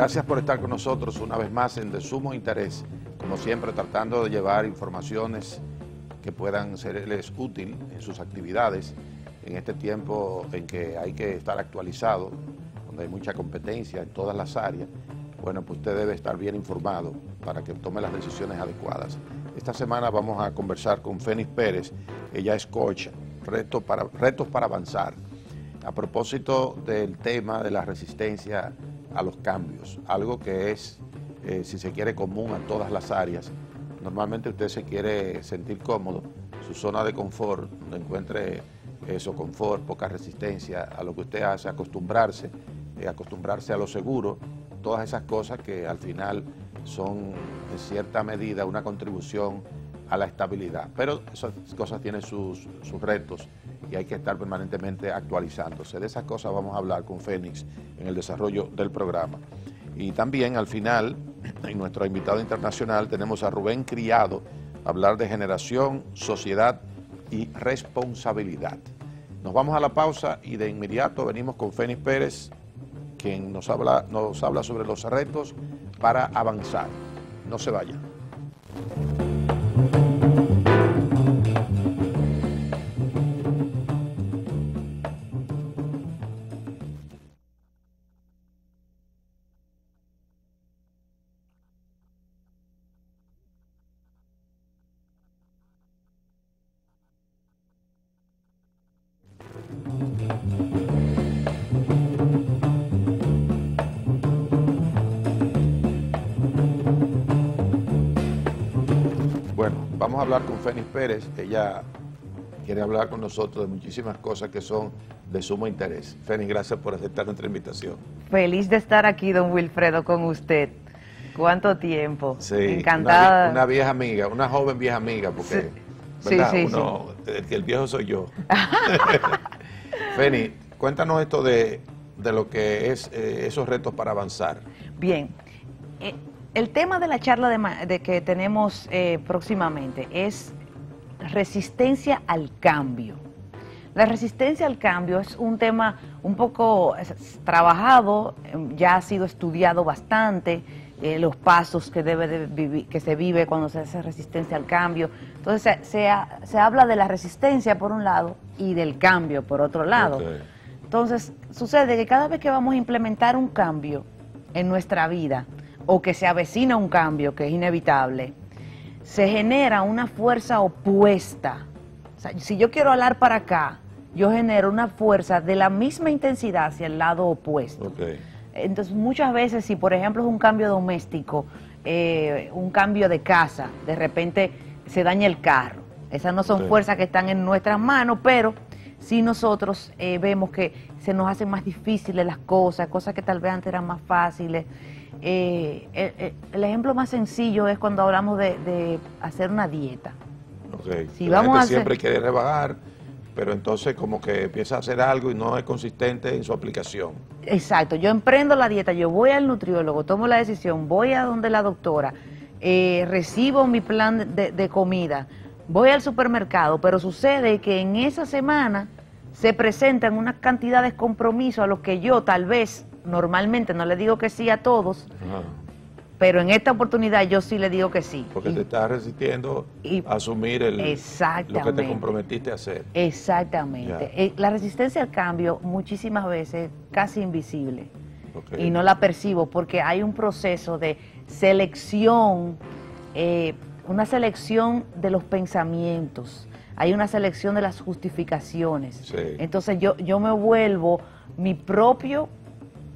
Gracias por estar con nosotros una vez más en De Sumo Interés, como siempre tratando de llevar informaciones que puedan serles útil en sus actividades en este tiempo en que hay que estar actualizado, donde hay mucha competencia en todas las áreas. Bueno, pues usted debe estar bien informado para que tome las decisiones adecuadas. Esta semana vamos a conversar con Fénix Pérez. Ella es coach, retos para avanzar, a propósito del tema de la resistencia a los cambios, algo que es, si se quiere, común a todas las áreas. Normalmente usted se quiere sentir cómodo, su zona de confort, donde encuentre eso, confort, poca resistencia a lo que usted hace, acostumbrarse a lo seguro, todas esas cosas que al final son en cierta medida una contribución a la estabilidad. Pero esas cosas tienen sus retos y hay que estar permanentemente actualizándose. De esas cosas vamos a hablar con Fénix en el desarrollo del programa. Y también al final, en nuestro invitado internacional, tenemos a Rubén Criado, a hablar de generación, sociedad y responsabilidad. Nos vamos a la pausa y de inmediato venimos con Fénix Pérez, quien nos habla sobre los retos para avanzar. No se vayan. Vamos a hablar con Fénix Pérez. Ella quiere hablar con nosotros de muchísimas cosas que son de sumo interés. Fénix, gracias por aceptar nuestra invitación. Feliz de estar aquí, don Wilfredo, con usted. ¿Cuánto tiempo? Sí, encantada. Una vieja amiga, una joven vieja amiga, porque sí, ¿verdad? Sí, el viejo soy yo. Fénix, cuéntanos esto de lo que es esos retos para avanzar. Bien. El tema de la charla de que tenemos próximamente es resistencia al cambio. La resistencia al cambio es un tema un poco trabajado, ya ha sido estudiado bastante, los pasos que que se vive cuando se hace resistencia al cambio. Entonces se habla de la resistencia por un lado y del cambio por otro lado. Okay. Entonces sucede que cada vez que vamos a implementar un cambio en nuestra vida, o que se avecina un cambio que es inevitable, se genera una fuerza opuesta. O sea, si yo quiero alar para acá, yo genero una fuerza de la misma intensidad hacia el lado opuesto. Okay. Entonces, muchas veces, si por ejemplo es un cambio doméstico, un cambio de casa, de repente se daña el carro. Esas no son fuerzas que están en nuestras manos, pero si nosotros vemos que se nos hacen más difíciles las cosas que tal vez antes eran más fáciles. El ejemplo más sencillo es cuando hablamos de hacer una dieta. Okay. Si la gente siempre quiere rebajar, pero entonces como que empieza a hacer algo y no es consistente en su aplicación. Exacto, yo emprendo la dieta, yo voy al nutriólogo, tomo la decisión, voy a donde la doctora, recibo mi plan de comida, voy al supermercado, pero sucede que en esa semana se presentan unas cantidades de compromisos a los que yo tal vez normalmente no le digo que sí a todos, pero en esta oportunidad yo sí le digo que sí. Porque te estás resistiendo a asumir lo que te comprometiste a hacer. Exactamente. La resistencia al cambio muchísimas veces casi invisible. Okay. Y no la percibo porque hay un proceso de selección, una selección de los pensamientos, hay una selección de las justificaciones. Sí. Entonces yo me vuelvo mi propio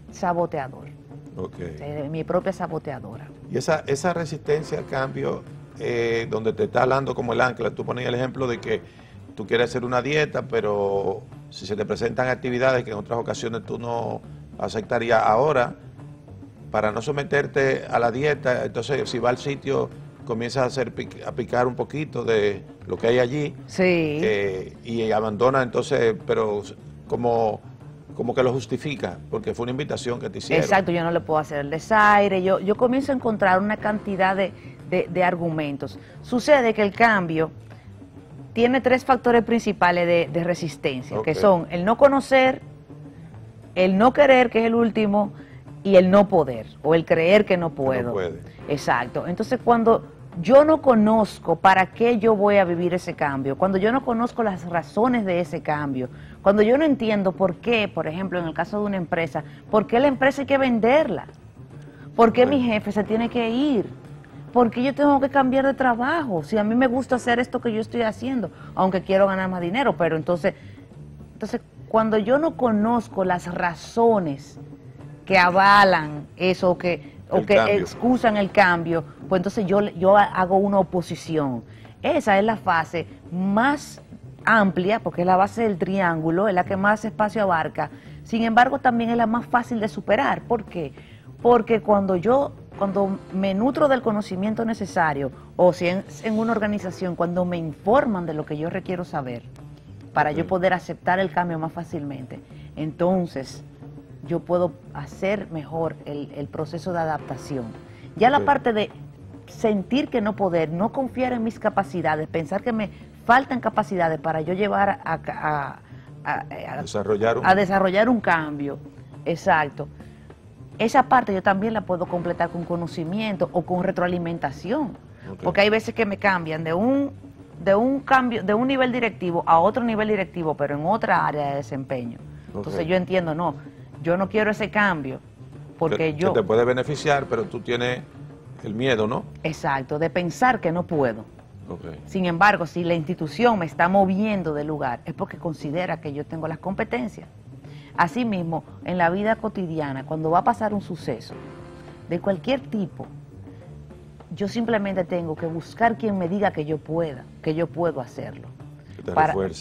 saboteador. Okay. Mi propia saboteadora. Y esa resistencia al cambio, donde te está hablando como el ancla, tú ponías el ejemplo de que tú quieres hacer una dieta, pero si se te presentan actividades que en otras ocasiones tú no aceptarías ahora, para no someterte a la dieta, entonces si va al sitio comienzas a picar un poquito de lo que hay allí. Sí. Y abandona entonces, pero como que lo justifica, porque fue una invitación que te hicieron. Exacto, yo no le puedo hacer el desaire, yo comienzo a encontrar una cantidad de argumentos. Sucede que el cambio tiene 3 factores principales de resistencia, okay, que son el no conocer, el no querer, que es el último, y el no poder, o el creer que no puedo. No puede. Exacto. Entonces, cuando yo no conozco para qué yo voy a vivir ese cambio, cuando yo no conozco las razones de ese cambio, cuando yo no entiendo por qué, por ejemplo, en el caso de una empresa, por qué la empresa hay que venderla, por qué mi jefe se tiene que ir, por qué yo tengo que cambiar de trabajo, si a mí me gusta hacer esto que yo estoy haciendo, aunque quiero ganar más dinero, pero entonces cuando yo no conozco las razones que avalan eso o que excusan el cambio, pues entonces yo hago una oposición. Esa es la fase más amplia, porque es la base del triángulo, es la que más espacio abarca. Sin embargo, también es la más fácil de superar. ¿Por qué? Porque cuando me nutro del conocimiento necesario, o si en una organización, cuando me informan de lo que yo requiero saber, para yo poder aceptar el cambio más fácilmente, entonces yo puedo hacer mejor el proceso de adaptación. Ya la parte de sentir que no poder, no confiar en mis capacidades, pensar que me faltan capacidades para yo llevar a desarrollar un cambio, exacto. Esa parte yo también la puedo completar con conocimiento o con retroalimentación, porque hay veces que me cambian de un cambio, de un nivel directivo a otro nivel directivo, pero en otra área de desempeño. Entonces yo entiendo, no, yo no quiero ese cambio, porque que te puede beneficiar, pero tú tienes el miedo, ¿no? Exacto, de pensar que no puedo. Sin embargo, si la institución me está moviendo del lugar, es porque considera que yo tengo las competencias. Asimismo, en la vida cotidiana, cuando va a pasar un suceso de cualquier tipo, yo simplemente tengo que buscar quien me diga que yo puedo hacerlo.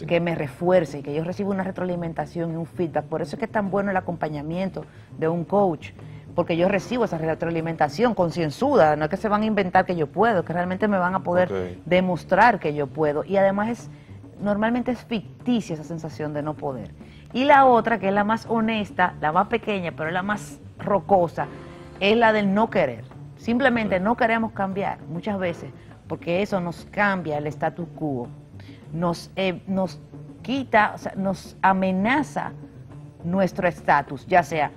Que me refuerce, que yo reciba una retroalimentación y un feedback. Por eso es que es tan bueno el acompañamiento de un coach, porque yo recibo esa retroalimentación concienzuda, no es que se van a inventar que yo puedo, que realmente me van a poder demostrar que yo puedo. Y además normalmente es ficticia esa sensación de no poder. Y la otra, que es la más honesta, la más pequeña, pero es la más rocosa, es la del no querer. Simplemente no queremos cambiar muchas veces, porque eso nos cambia el status quo. Nos quita, o sea, nos amenaza nuestro estatus, ya sea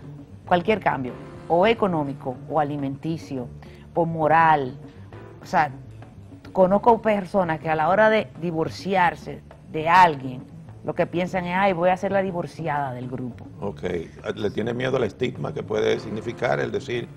cualquier cambio, o económico, o alimenticio, o moral. O sea, conozco personas que a la hora de divorciarse de alguien, lo que piensan es, ay, voy a ser la divorciada del grupo. Le tiene miedo al estigma que puede significar el decir,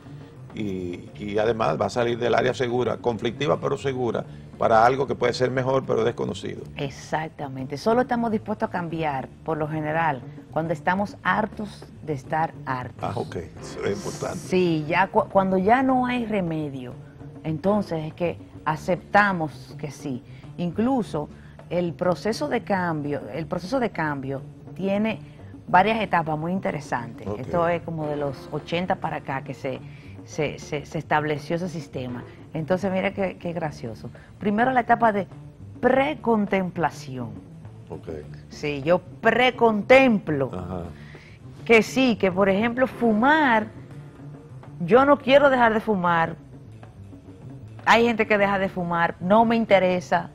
y además va a salir del área segura, conflictiva pero segura, para algo que puede ser mejor pero desconocido. Exactamente, solo estamos dispuestos a cambiar, por lo general, cuando estamos hartos de estar hartos. Eso es importante. Sí, cuando ya no hay remedio, entonces es que aceptamos que sí. Incluso el proceso de cambio tiene varias etapas muy interesantes. Esto es como de los 80 para acá que se estableció ese sistema. Entonces, mira qué gracioso. Primero la etapa de precontemplación. Sí, yo precontemplo que sí, que por ejemplo fumar, yo no quiero dejar de fumar. Hay gente que deja de fumar, no me interesa.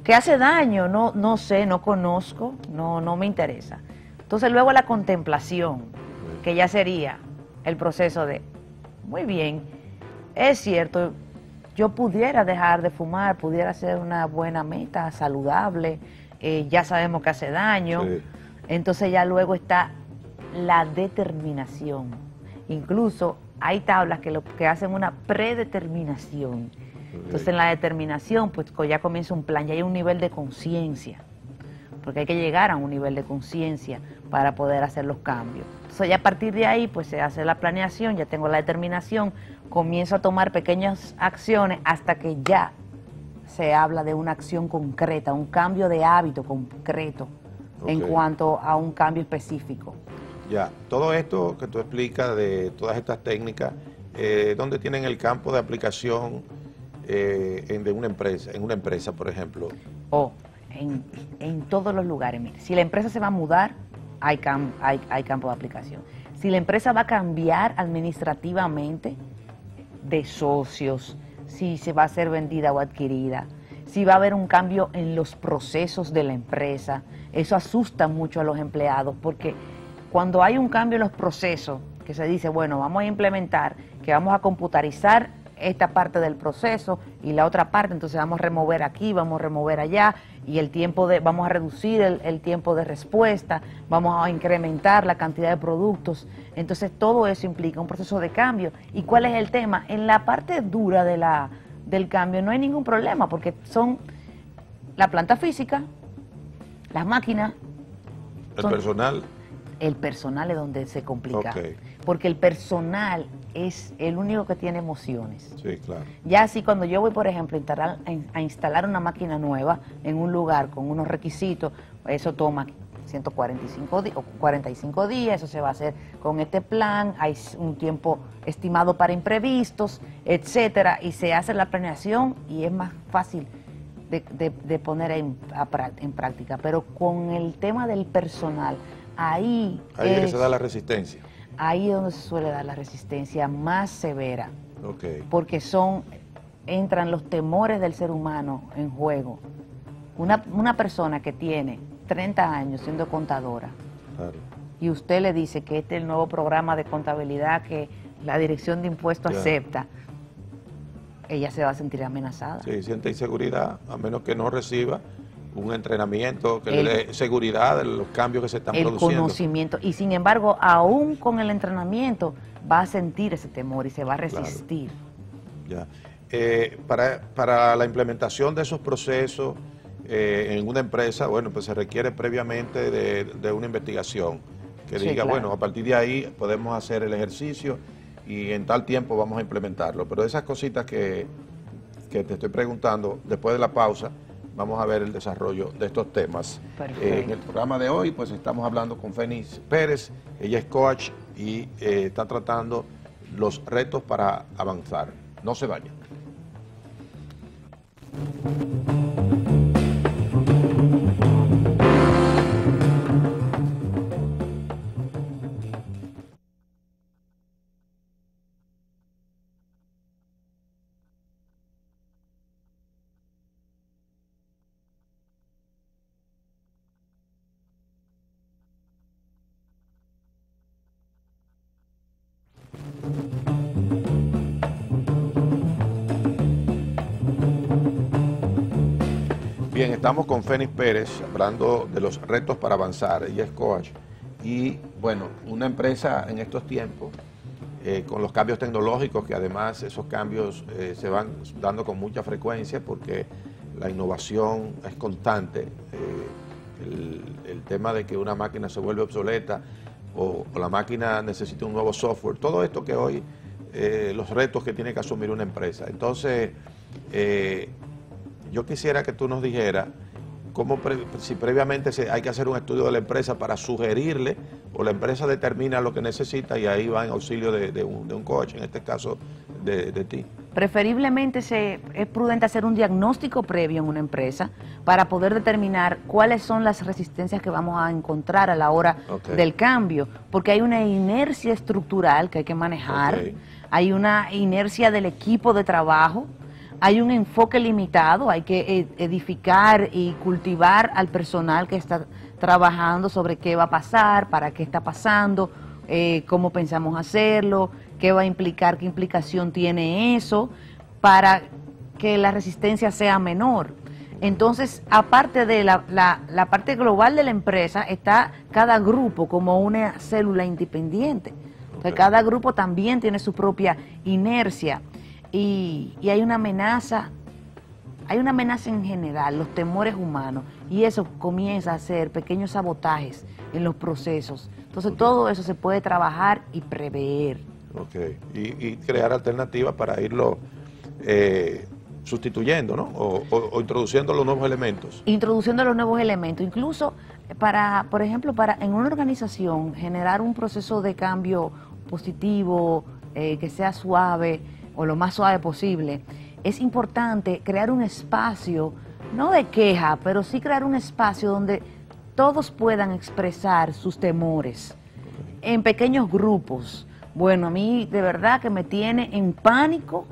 Que hace daño, no sé, no conozco, no me interesa. Entonces luego la contemplación, que ya sería el proceso de, muy bien, es cierto, yo pudiera dejar de fumar, pudiera ser una buena meta, saludable, ya sabemos que hace daño, entonces ya luego está la determinación. Incluso hay tablas que hacen una predeterminación. Entonces en la determinación pues ya comienza un plan, ya hay un nivel de conciencia, porque hay que llegar a un nivel de conciencia para poder hacer los cambios. Entonces ya a partir de ahí pues se hace la planeación, ya tengo la determinación, comienzo a tomar pequeñas acciones hasta que ya se habla de una acción concreta, un cambio de hábito concreto en cuanto a un cambio específico. Ya, todo esto que tú explicas de todas estas técnicas, ¿dónde tienen el campo de aplicación de una empresa, por ejemplo? En todos los lugares. Mire, si la empresa se va a mudar, hay campo de aplicación. Si la empresa va a cambiar administrativamente de socios, si se va a ser vendida o adquirida, si va a haber un cambio en los procesos de la empresa, eso asusta mucho a los empleados, porque cuando hay un cambio en los procesos, que se dice, bueno, vamos a implementar, que vamos a computarizar esta parte del proceso y la otra parte, entonces vamos a remover aquí, vamos a remover allá, y vamos a reducir el tiempo de respuesta, vamos a incrementar la cantidad de productos. Entonces todo eso implica un proceso de cambio. ¿Y cuál es el tema? En la parte dura del cambio no hay ningún problema, porque son la planta física, las máquinas, el personal es donde se complica, okay, porque el personal es el único que tiene emociones. Sí, claro. Ya así cuando yo voy, por ejemplo, a instalar una máquina nueva en un lugar con unos requisitos, eso toma 145 días o 45 días, eso se va a hacer con este plan, hay un tiempo estimado para imprevistos, etcétera, y se hace la planeación y es más fácil de poner en práctica. Pero con el tema del personal, ahí es que se da la resistencia. Ahí es donde se suele dar la resistencia más severa, okay, porque entran los temores del ser humano en juego. Una persona que tiene 30 años siendo contadora, claro, y usted le dice que este es el nuevo programa de contabilidad que la Dirección de Impuestos acepta, ella se va a sentir amenazada. Sí, siente inseguridad, a menos que no reciba un entrenamiento que le dé seguridad de los cambios que se están produciendo. El conocimiento, y sin embargo, aún con el entrenamiento, va a sentir ese temor y se va a resistir. Claro. Ya. Para la implementación de esos procesos en una empresa, bueno, pues se requiere previamente de una investigación que diga, claro, bueno, a partir de ahí podemos hacer el ejercicio y en tal tiempo vamos a implementarlo. Pero esas cositas que te estoy preguntando, después de la pausa, vamos a ver el desarrollo de estos temas. En el programa de hoy, pues estamos hablando con Fénix Pérez, ella es coach y está tratando los retos para avanzar. No se vayan. Bien, estamos con Fénix Pérez hablando de los retos para avanzar. Ella es coach y, bueno, una empresa en estos tiempos, con los cambios tecnológicos, que además esos cambios se van dando con mucha frecuencia porque la innovación es constante. El tema de que una máquina se vuelve obsoleta o la máquina necesita un nuevo software, todo esto que hoy, los retos que tiene que asumir una empresa. Entonces, yo quisiera que tú nos dijeras si previamente hay que hacer un estudio de la empresa para sugerirle, o la empresa determina lo que necesita y ahí va en auxilio de un coach, en este caso de ti. Preferiblemente es prudente hacer un diagnóstico previo en una empresa para poder determinar cuáles son las resistencias que vamos a encontrar a la hora del cambio, porque hay una inercia estructural que hay que manejar, hay una inercia del equipo de trabajo, hay un enfoque limitado, hay que edificar y cultivar al personal que está trabajando sobre qué va a pasar, para qué está pasando, cómo pensamos hacerlo, qué va a implicar, qué implicación tiene eso, para que la resistencia sea menor. Entonces, aparte de la parte global de la empresa, está cada grupo como una célula independiente. Entonces, cada grupo también tiene su propia inercia. Y hay una amenaza en general, los temores humanos, y eso comienza a hacer pequeños sabotajes en los procesos. Entonces todo eso se puede trabajar y prever. Y crear alternativas para irlo sustituyendo, ¿no? O introduciendo los nuevos elementos. Introduciendo los nuevos elementos, incluso por ejemplo, en una organización generar un proceso de cambio positivo, que sea suave, o lo más suave posible, es importante crear un espacio, no de queja, pero sí crear un espacio donde todos puedan expresar sus temores en pequeños grupos. Bueno, a mí de verdad que me tiene en pánico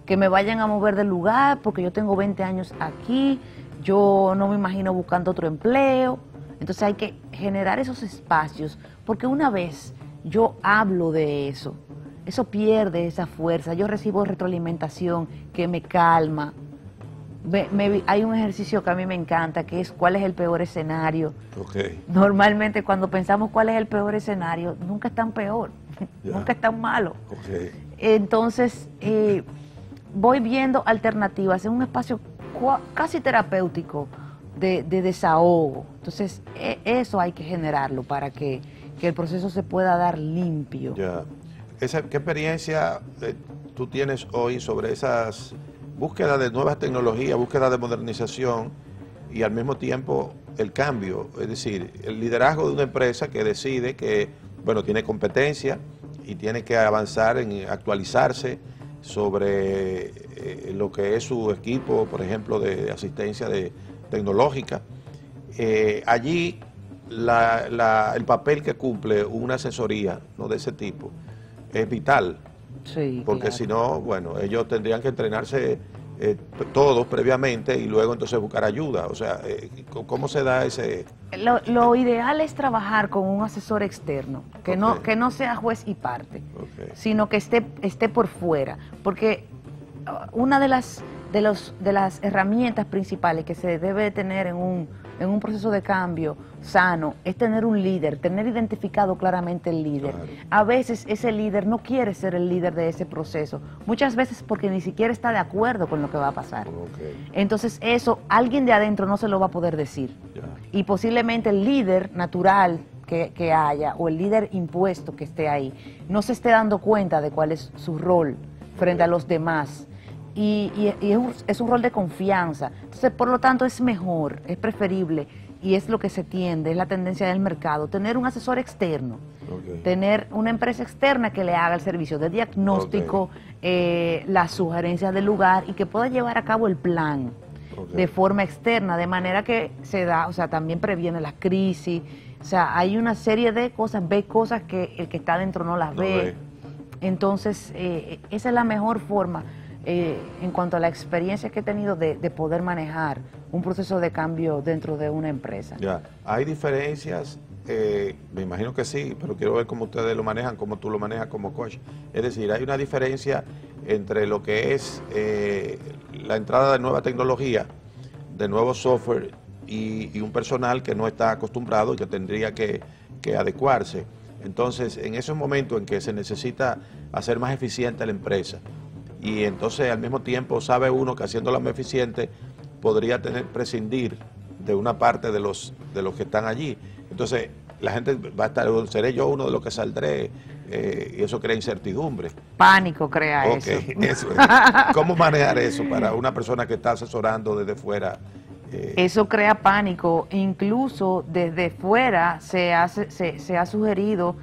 que me vayan a mover del lugar porque yo tengo 20 años aquí, yo no me imagino buscando otro empleo. Entonces hay que generar esos espacios, porque una vez yo hablo de eso. Eso pierde esa fuerza. Yo recibo retroalimentación que me calma. Hay un ejercicio que a mí me encanta, que es cuál es el peor escenario. Okay. Normalmente cuando pensamos cuál es el peor escenario, nunca es tan peor, nunca es tan malo. Okay. Entonces, voy viendo alternativas en un espacio casi terapéutico de desahogo. Entonces, eso hay que generarlo para que el proceso se pueda dar limpio. Ya. ¿Qué experiencia tú tienes hoy sobre esas búsquedas de nuevas tecnologías, búsqueda de modernización y al mismo tiempo el cambio? Es decir, el liderazgo de una empresa que decide que, bueno, tiene competencia y tiene que avanzar en actualizarse sobre lo que es su equipo, por ejemplo, de asistencia tecnológica. Allí el papel que cumple una asesoría, ¿no?, de ese tipo es vital. Sí, porque claro. si no, bueno, ellos tendrían que entrenarse todos previamente y luego entonces buscar ayuda. O sea, ¿cómo se da ese...? Lo ideal es trabajar con un asesor externo, que no sea juez y parte, sino que esté por fuera, porque una de las herramientas principales que se debe tener en un proceso de cambio sano es tener un líder, tener identificado claramente el líder. Claro. A veces ese líder no quiere ser el líder de ese proceso, muchas veces porque ni siquiera está de acuerdo con lo que va a pasar. Entonces eso, alguien de adentro no se lo va a poder decir. Ya. Y posiblemente el líder natural que haya o el líder impuesto que esté ahí no se esté dando cuenta de cuál es su rol frente a los demás. Y es un rol de confianza. Entonces, por lo tanto, es mejor, es preferible, y es lo que se tiende, es la tendencia del mercado, tener un asesor externo, tener una empresa externa que le haga el servicio de diagnóstico, las sugerencias del lugar y que pueda llevar a cabo el plan de forma externa, de manera que se da, o sea, también previene las crisis. O sea, hay una serie de cosas, ve cosas que el que está adentro no las ve. Entonces, esa es la mejor forma. En cuanto a la experiencia que he tenido de poder manejar un proceso de cambio dentro de una empresa. Ya, ¿hay diferencias? Me imagino que sí, pero quiero ver cómo ustedes lo manejan, cómo tú lo manejas como coach. Es decir, ¿hay una diferencia entre lo que es la entrada de nueva tecnología, de nuevo software y un personal que no está acostumbrado y que tendría que adecuarse? Entonces, en esos momentos en que se necesita hacer más eficiente la empresa, y entonces al mismo tiempo sabe uno que haciéndola más eficiente podría prescindir de una parte de los que están allí. Entonces la gente va a estar, seré yo uno de los que saldré, y eso crea incertidumbre. Pánico crea eso. Eso. ¿Cómo manejar eso para una persona que está asesorando desde fuera? Eso crea pánico. Incluso desde fuera se ha sugerido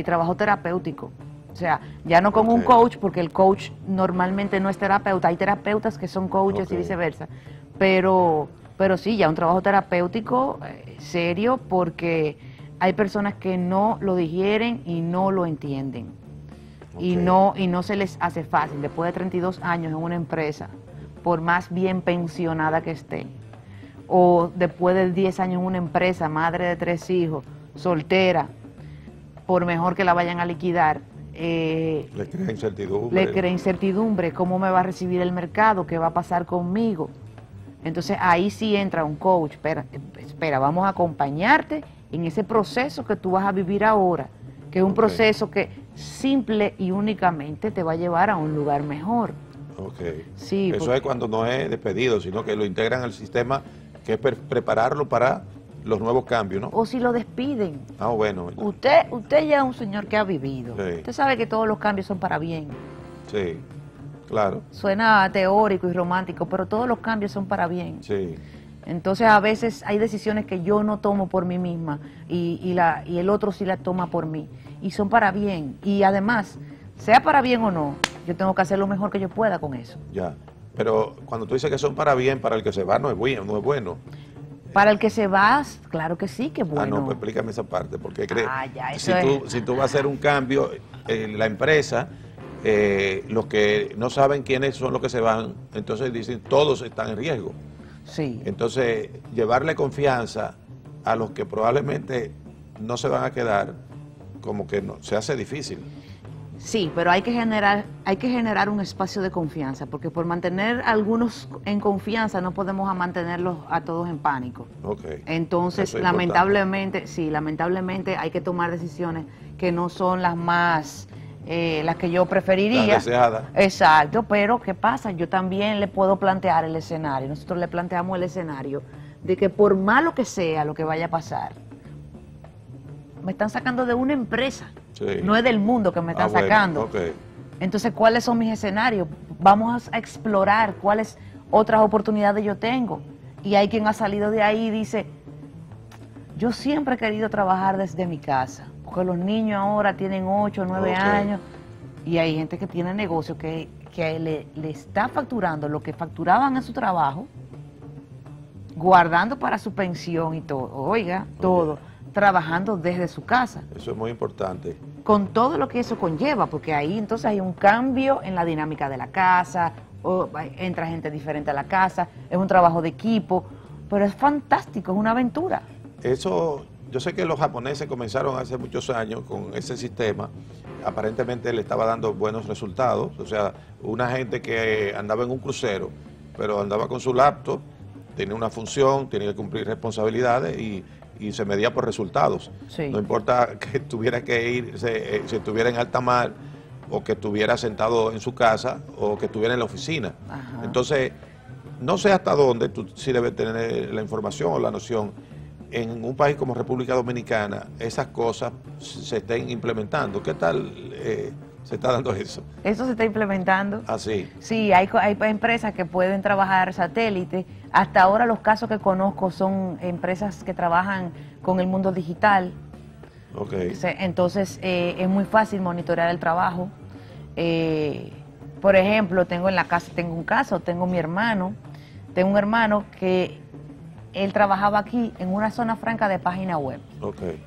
trabajo terapéutico. O sea, ya no con un coach, porque el coach normalmente no es terapeuta. Hay terapeutas que son coaches y viceversa. Pero sí, ya un trabajo terapéutico serio, porque hay personas que no lo digieren y no lo entienden. Y no se les hace fácil. Después de 32 años en una empresa, por más bien pensionada que esté, o después de 10 años en una empresa, madre de 3 hijos, soltera, por mejor que la vayan a liquidar, le crea incertidumbre. Le crea incertidumbre. ¿Cómo me va a recibir el mercado? ¿Qué va a pasar conmigo? Entonces ahí sí entra un coach. Espera, vamos a acompañarte en ese proceso que tú vas a vivir ahora, que es un proceso que simple y únicamente te va a llevar a un lugar mejor. Sí, eso es cuando no es despedido, sino que lo integran al sistema, que es prepararlo para los nuevos cambios, ¿no? O si lo despiden. Ah, bueno. Usted ya es un señor que ha vivido. Sí. Usted sabe que todos los cambios son para bien. Sí, claro. Suena teórico y romántico, pero todos los cambios son para bien. Sí. Entonces a veces hay decisiones que yo no tomo por mí misma y el otro sí la toma por mí. Y son para bien. Y además, sea para bien o no, yo tengo que hacer lo mejor que yo pueda con eso. Ya. Pero cuando tú dices que son para bien, para el que se va no es bueno. Para el que se va, claro que sí, que bueno. Ah, no, pues explícame esa parte, porque ya, si tú vas a hacer un cambio en la empresa, los que no saben quiénes son los que se van, entonces dicen todos están en riesgo. Sí. Entonces, llevarle confianza a los que probablemente no se van a quedar como que no, se hace difícil. Sí, pero hay que generar un espacio de confianza, porque por mantener a algunos en confianza no podemos mantenerlos a todos en pánico. Okay. Entonces, lamentablemente, sí, lamentablemente hay que tomar decisiones que no son las más, las que yo preferiría. Las deseadas. Exacto, pero ¿qué pasa? Yo también le puedo plantear el escenario, nosotros le planteamos el escenario de que por malo que sea lo que vaya a pasar, me están sacando de una empresa. Sí. No es del mundo que me están sacando. Okay. Entonces, ¿cuáles son mis escenarios? Vamos a explorar cuáles otras oportunidades yo tengo. Y hay quien ha salido de ahí y dice, yo siempre he querido trabajar desde mi casa, porque los niños ahora tienen 8 o 9 años, y hay gente que tiene negocio que le está facturando lo que facturaban en su trabajo, guardando para su pensión y todo, oiga, todo, trabajando desde su casa. Eso es muy importante. Con todo lo que eso conlleva, porque ahí entonces hay un cambio en la dinámica de la casa, entra gente diferente a la casa, es un trabajo de equipo, pero es fantástico, es una aventura. Eso, yo sé que los japoneses comenzaron hace muchos años con ese sistema, aparentemente le estaba dando buenos resultados, o sea, una gente que andaba en un crucero, pero andaba con su laptop, tenía una función, tenía que cumplir responsabilidades y se medía por resultados. Sí. No importa que tuviera que ir, si estuviera en alta mar, o que estuviera sentado en su casa, o que estuviera en la oficina. Ajá. Entonces, no sé hasta dónde, tú sí debes tener la información o la noción, en un país como República Dominicana, esas cosas se estén implementando. ¿Qué tal se está dando eso? Eso se está implementando. ¿Ah, sí? Sí, hay empresas que pueden trabajar satélite. Hasta ahora los casos que conozco son empresas que trabajan con el mundo digital. Okay. Entonces es muy fácil monitorear el trabajo. Por ejemplo, tengo mi hermano, tengo un hermano que él trabajaba aquí en una zona franca de página web. Okay.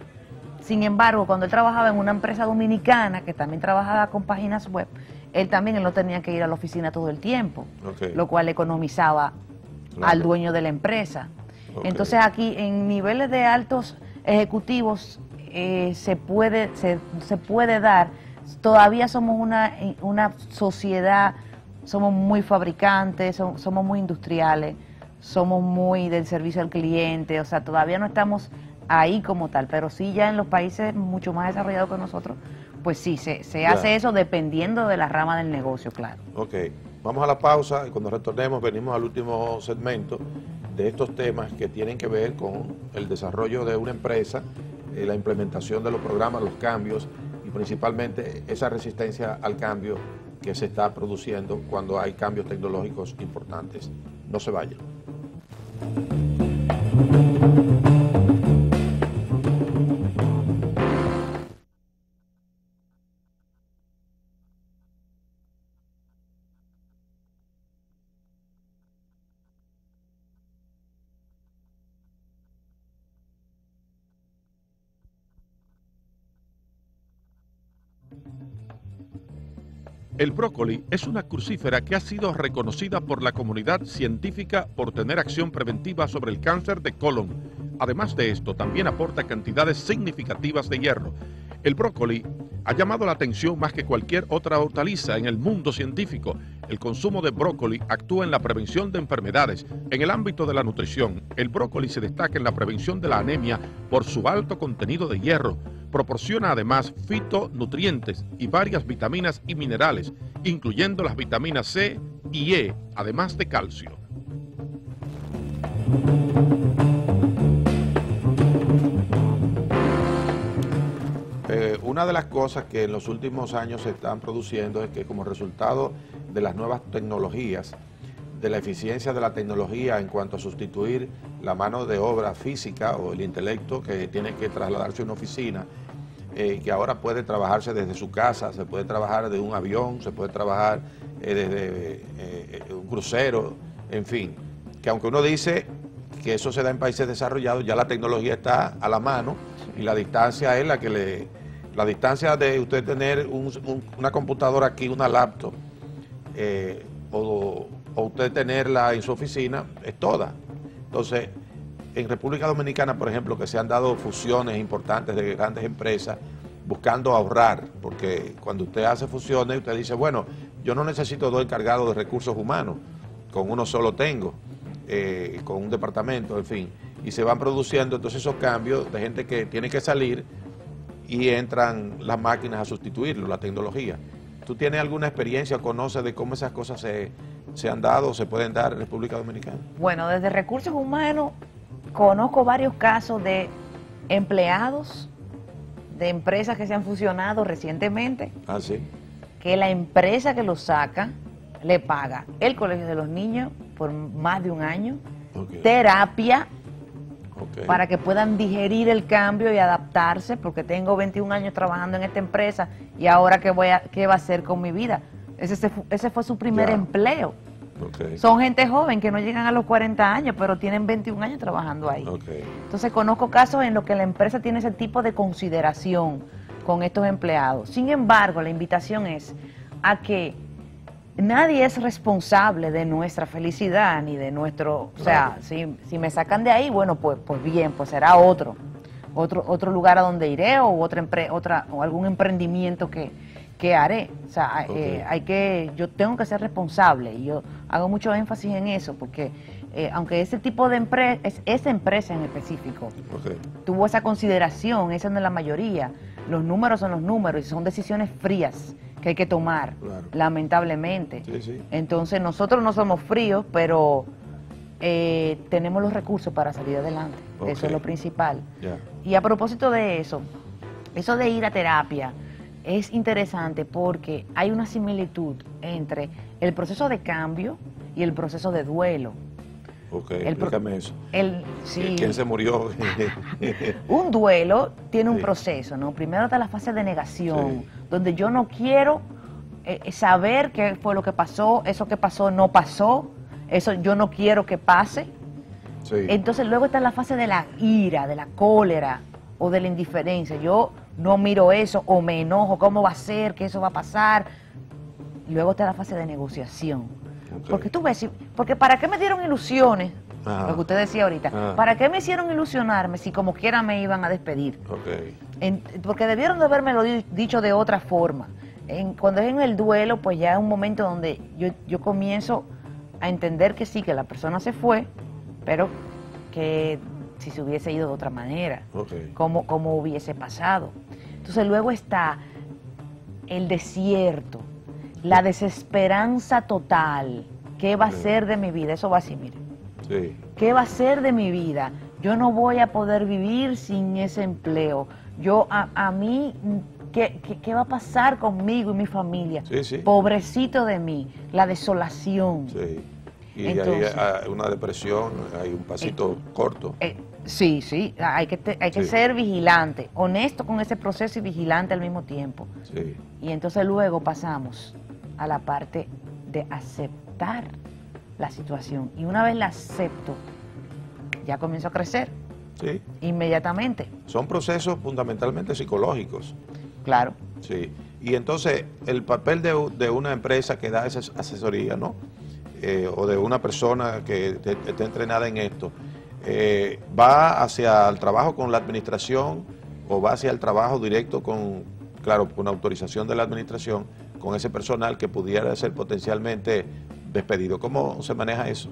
Sin embargo, cuando él trabajaba en una empresa dominicana que también trabajaba con páginas web, él no tenía que ir a la oficina todo el tiempo, lo cual economizaba al dueño de la empresa. Entonces aquí en niveles de altos ejecutivos se puede dar. Todavía somos una sociedad, somos muy fabricantes, somos muy industriales, somos muy del servicio al cliente, o sea, todavía no estamos ahí como tal, pero sí ya en los países mucho más desarrollados que nosotros, pues sí, se hace eso dependiendo de la rama del negocio, claro. Ok, vamos a la pausa y cuando retornemos venimos al último segmento de estos temas que tienen que ver con el desarrollo de una empresa, la implementación de los programas, los cambios y principalmente esa resistencia al cambio que se está produciendo cuando hay cambios tecnológicos importantes. No se vayan. El brócoli es una crucífera que ha sido reconocida por la comunidad científica por tener acción preventiva sobre el cáncer de colon. Además de esto, también aporta cantidades significativas de hierro. El brócoli ha llamado la atención más que cualquier otra hortaliza en el mundo científico. El consumo de brócoli actúa en la prevención de enfermedades. En el ámbito de la nutrición, el brócoli se destaca en la prevención de la anemia por su alto contenido de hierro. Proporciona además fitonutrientes y varias vitaminas y minerales, incluyendo las vitaminas C y E, además de calcio. Una de las cosas que en los últimos años se están produciendo es que como resultado de las nuevas tecnologías, de la eficiencia de la tecnología en cuanto a sustituir la mano de obra física o el intelecto que tiene que trasladarse a una oficina, que ahora puede trabajarse desde su casa, se puede trabajar desde un avión, se puede trabajar desde un crucero, en fin, que aunque uno dice que eso se da en países desarrollados, ya la tecnología está a la mano y la distancia es la distancia de usted tener una computadora aquí, una laptop, o usted tenerla en su oficina, es toda. Entonces, en República Dominicana, por ejemplo, que se han dado fusiones importantes de grandes empresas, buscando ahorrar, porque cuando usted hace fusiones, usted dice, bueno, yo no necesito dos encargados de recursos humanos, con uno solo tengo, con un departamento, en fin, y se van produciendo entonces esos cambios de gente que tiene que salir y entran las máquinas a sustituirlo, la tecnología. ¿Tú tienes alguna experiencia o conoces de cómo esas cosas se han dado o se pueden dar en República Dominicana? Bueno, desde recursos humanos conozco varios casos de empleados de empresas que se han fusionado recientemente. Ah, sí. Que la empresa que los saca le paga el colegio de los niños por más de un año, terapia, para que puedan digerir el cambio y adaptarse, porque tengo 21 años trabajando en esta empresa y ahora ¿qué va a hacer con mi vida? Ese fue su primer empleo. Son gente joven que no llegan a los 40 años, pero tienen 21 años trabajando ahí. Entonces conozco casos en los que la empresa tiene ese tipo de consideración con estos empleados. Sin embargo, la invitación es a que nadie es responsable de nuestra felicidad ni de nuestro... O sea, si me sacan de ahí, bueno, pues bien, pues será otro lugar a donde iré o o algún emprendimiento que haré. O sea, yo tengo que ser responsable y yo hago mucho énfasis en eso porque aunque ese tipo de empresa, esa empresa en específico, tuvo esa consideración, esa no es la mayoría, los números son los números y son decisiones frías que hay que tomar, lamentablemente. Entonces nosotros no somos fríos, pero tenemos los recursos para salir adelante. Eso es lo principal. Y a propósito de eso de ir a terapia es interesante porque hay una similitud entre el proceso de cambio y el proceso de duelo. Explícame eso. ¿Quién se murió? Un duelo tiene un proceso, ¿no? Primero está la fase de negación, donde yo no quiero saber qué fue lo que pasó, eso que pasó no pasó, eso yo no quiero que pase. Entonces luego está la fase de la ira, de la cólera o de la indiferencia. Yo no miro eso o me enojo, ¿cómo va a ser? ¿Qué eso va a pasar? Luego está la fase de negociación. Porque tú ves, porque ¿para qué me dieron ilusiones? Lo que usted decía ahorita. ¿Para qué me hicieron ilusionarme si como quiera me iban a despedir? Porque debieron de haberme lo dicho de otra forma. Cuando es en el duelo, pues ya es un momento donde yo comienzo a entender que sí, que la persona se fue, pero que si se hubiese ido de otra manera, cómo hubiese pasado. Entonces luego está el desierto, la desesperanza total. ¿Qué va a ser de mi vida? Eso va así, mire. ¿Qué va a ser de mi vida? Yo no voy a poder vivir sin ese empleo. A mí, ¿qué va a pasar conmigo y mi familia? Pobrecito de mí, la desolación. Y entonces, hay una depresión, hay un pasito corto. Sí, hay que ser vigilante, honesto con ese proceso y vigilante al mismo tiempo. Y entonces luego pasamos a la parte de aceptar la situación. Y una vez la acepto, ya comienzo a crecer. Inmediatamente. Son procesos fundamentalmente psicológicos. Claro. Y entonces el papel de una empresa que da esa asesoría, ¿no? O de una persona que esté entrenada en esto, ¿va hacia el trabajo con la administración o va hacia el trabajo directo con autorización de la administración, con ese personal que pudiera ser potencialmente despedido? ¿Cómo se maneja eso?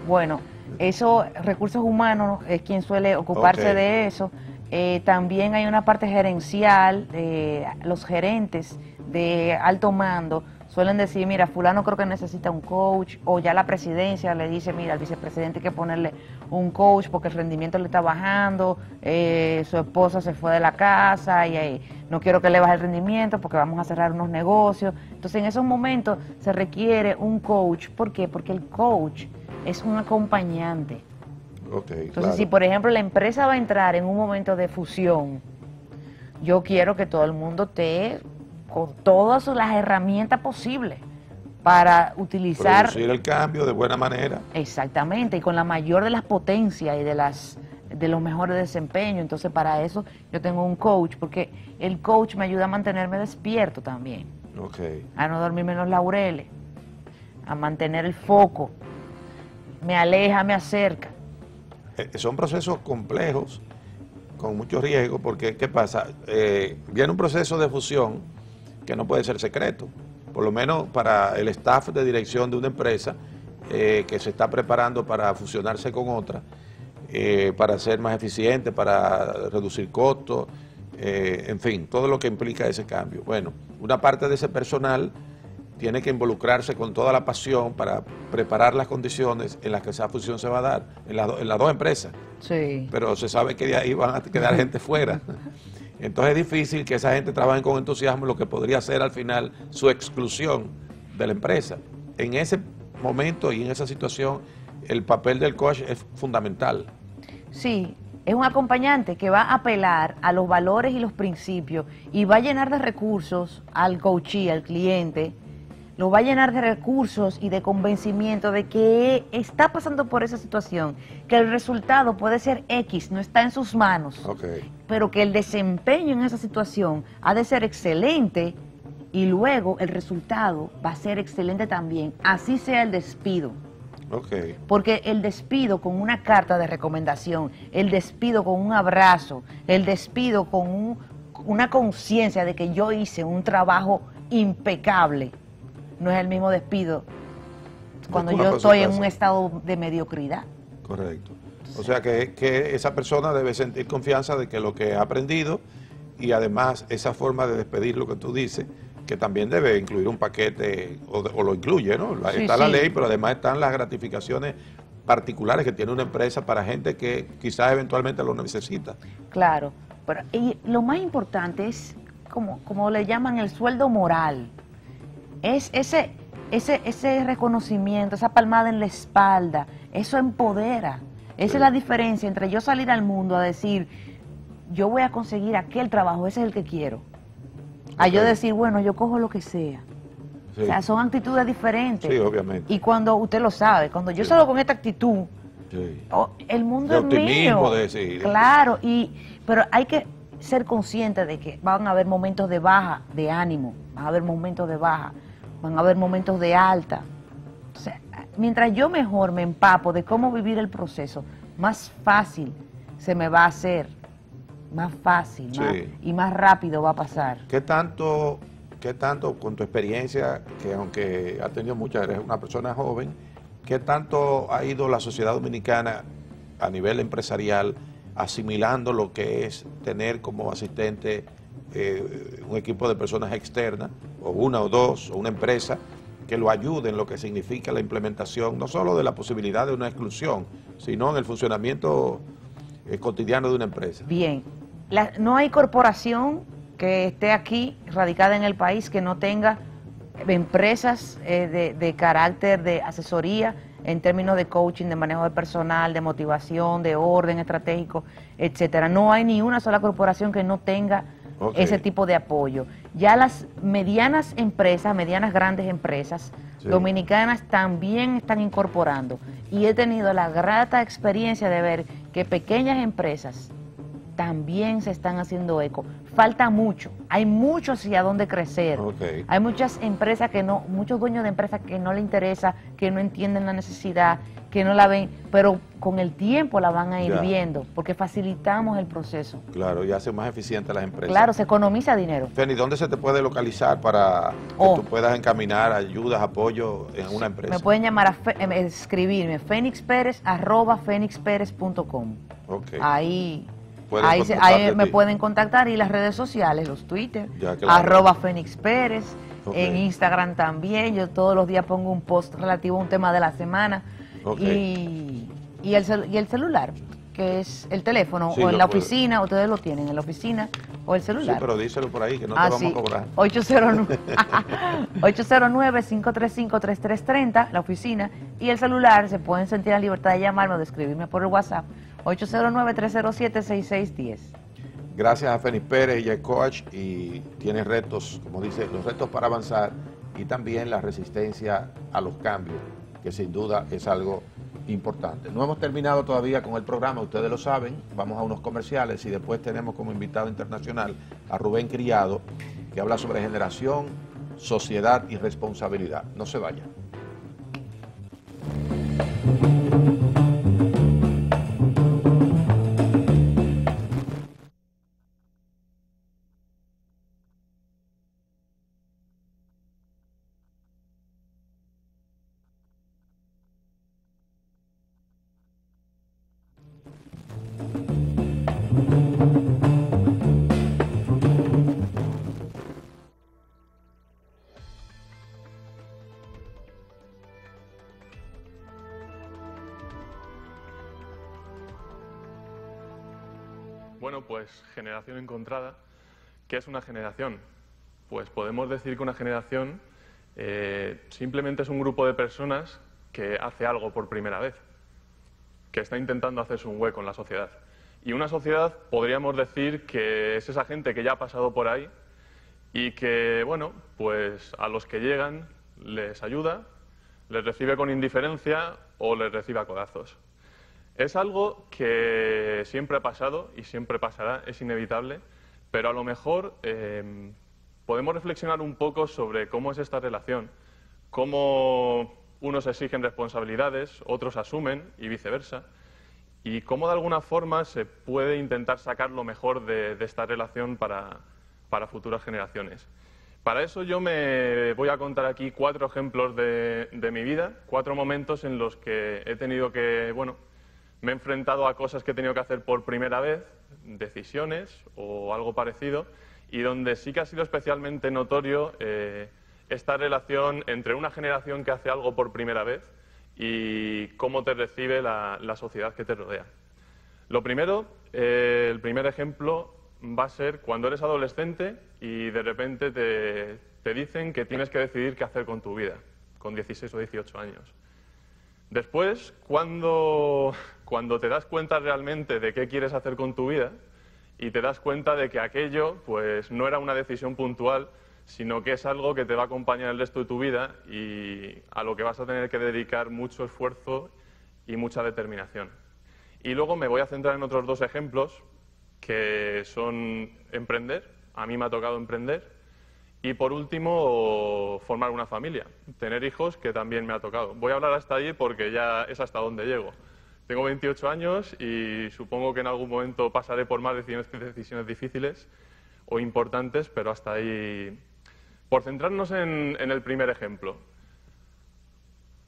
Bueno, eso, recursos humanos es quien suele ocuparse de eso. También hay una parte gerencial, los gerentes de alto mando suelen decir, mira, fulano creo que necesita un coach, o ya la presidencia le dice, mira, al vicepresidente hay que ponerle un coach porque el rendimiento le está bajando, su esposa se fue de la casa y no quiero que le baje el rendimiento porque vamos a cerrar unos negocios. Entonces en esos momentos se requiere un coach. ¿Por qué? Porque el coach es un acompañante. Entonces si por ejemplo la empresa va a entrar en un momento de fusión, yo quiero que todo el mundo esté con todas las herramientas posibles para utilizar... Producir el cambio de buena manera. Exactamente, y con la mayor de las potencias y de los mejores desempeños. Entonces para eso yo tengo un coach, porque el coach me ayuda a mantenerme despierto también. A no dormirme en los laureles, a mantener el foco, me aleja, me acerca. Son procesos complejos con mucho riesgo, porque ¿qué pasa? Viene un proceso de fusión que no puede ser secreto, por lo menos para el staff de dirección de una empresa que se está preparando para fusionarse con otra, para ser más eficiente, para reducir costos, en fin, todo lo que implica ese cambio. Bueno, una parte de ese personal tiene que involucrarse con toda la pasión para preparar las condiciones en las que esa fusión se va a dar, en las dos empresas. Sí. Pero se sabe que de ahí van a quedar gente fuera. Entonces es difícil que esa gente trabaje con entusiasmo, lo que podría ser al final su exclusión de la empresa. En ese momento y en esa situación, el papel del coach es fundamental. Sí, es un acompañante que va a apelar a los valores y los principios y va a llenar de recursos al coachee, al cliente, lo va a llenar de recursos y de convencimiento de que está pasando por esa situación, que el resultado puede ser X, no está en sus manos, pero que el desempeño en esa situación ha de ser excelente y luego el resultado va a ser excelente también, así sea el despido. Porque el despido con una carta de recomendación, el despido con un abrazo, el despido con una conciencia de que yo hice un trabajo impecable, no es el mismo despido cuando yo estoy en un estado de mediocridad. Correcto. O sea que esa persona debe sentir confianza de que lo que ha aprendido y además esa forma de despedir lo que tú dices, que también debe incluir un paquete, o lo incluye, ¿no? Sí, está la ley, pero además están las gratificaciones particulares que tiene una empresa para gente que quizás eventualmente lo necesita. Claro, pero y lo más importante es, como le llaman, el sueldo moral. Es ese reconocimiento, esa palmada en la espalda, eso empodera. Esa es la diferencia entre yo salir al mundo a decir, yo voy a conseguir aquel trabajo, ese es el que quiero. A yo decir, bueno, yo cojo lo que sea. Sí. O sea, son actitudes diferentes. Sí, obviamente. Y cuando usted lo sabe, cuando yo salgo con esta actitud, el mundo es mío. Claro, pero hay que ser consciente de que van a haber momentos de baja, de ánimo, van a haber momentos de baja, van a haber momentos de alta. O sea, mientras yo mejor me empapo de cómo vivir el proceso, más fácil se me va a hacer, más fácil y más rápido va a pasar. ¿Qué tanto con tu experiencia, que aunque ha tenido mucha, eres una persona joven, qué tanto ha ido la sociedad dominicana a nivel empresarial asimilando lo que es tener como asistente un equipo de personas externas, o una o dos, o una empresa, que lo ayude en lo que significa la implementación, no solo de la posibilidad de una exclusión, sino en el funcionamiento cotidiano de una empresa? Bien, no hay corporación que esté aquí, radicada en el país, que no tenga empresas de carácter de asesoría en términos de coaching, de manejo de personal, de motivación, de orden estratégico, etcétera. No hay ni una sola corporación que no tenga ese tipo de apoyo. Ya las medianas empresas, medianas grandes empresas dominicanas también están incorporando. Y he tenido la grata experiencia de ver que pequeñas empresas también se están haciendo eco. Falta mucho, hay mucho hacia dónde crecer. Hay muchas empresas muchos dueños de empresas que no les interesa, que no entienden la necesidad, que no la ven, pero con el tiempo la van a ir viendo, porque facilitamos el proceso. Claro, y hace más eficiente las empresas. Claro, se economiza dinero. Feni, ¿dónde se te puede localizar para que tú puedas encaminar ayudas, apoyo en una empresa? Me pueden llamar, escribirme, fenixperez@fenixperez.com. Ahí me pueden contactar, y las redes sociales, los Twitter, @FenixPérez, en Instagram también. Yo todos los días pongo un post relativo a un tema de la semana. Y el celular, que es el teléfono, o en la oficina, ustedes lo tienen en la oficina o el celular. Sí, pero díselo por ahí que no te vamos a cobrar. 809-535-3330, la oficina, y el celular, se pueden sentir la libertad de llamarme o de escribirme por el WhatsApp, 809-307-6610. Gracias a Fenix Pérez, ella es coach y tiene retos, como dice, los retos para avanzar, y también la resistencia a los cambios, que sin duda es algo importante. No hemos terminado todavía con el programa, ustedes lo saben, vamos a unos comerciales y después tenemos como invitado internacional a Rubén Criado, que habla sobre generación, sociedad y responsabilidad. No se vayan. Bueno, pues generación encontrada. ¿Qué es una generación? Pues podemos decir que una generación simplemente es un grupo de personas que hace algo por primera vez, que está intentando hacerse un hueco en la sociedad. Y una sociedad podríamos decir que es esa gente que ya ha pasado por ahí y que, bueno, pues a los que llegan les ayuda, les recibe con indiferencia o les recibe a codazos. Es algo que siempre ha pasado y siempre pasará, es inevitable, pero a lo mejor podemos reflexionar un poco sobre cómo es esta relación, cómo unos exigen responsabilidades, otros asumen y viceversa, y cómo de alguna forma se puede intentar sacar lo mejor de esta relación para futuras generaciones. Para eso yo me voy a contar aquí 4 ejemplos de mi vida, 4 momentos en los que he tenido que, bueno, me he enfrentado a cosas que he tenido que hacer por primera vez, decisiones o algo parecido, y donde sí que ha sido especialmente notorio esta relación entre una generación que hace algo por primera vez y cómo te recibe la sociedad que te rodea. Lo primero, el primer ejemplo va a ser cuando eres adolescente y de repente te dicen que tienes que decidir qué hacer con tu vida, con 16 o 18 años. Después, cuando te das cuenta realmente de qué quieres hacer con tu vida y te das cuenta de que aquello pues, no era una decisión puntual, sino que es algo que te va a acompañar el resto de tu vida y a lo que vas a tener que dedicar mucho esfuerzo y mucha determinación. Y luego me voy a centrar en otros 2 ejemplos, que son emprender, a mí me ha tocado emprender, y por último, formar una familia, tener hijos, que también me ha tocado. Voy a hablar hasta ahí porque ya es hasta donde llego. Tengo 28 años y supongo que en algún momento pasaré por más decisiones difíciles o importantes, pero hasta ahí. Por centrarnos en el primer ejemplo.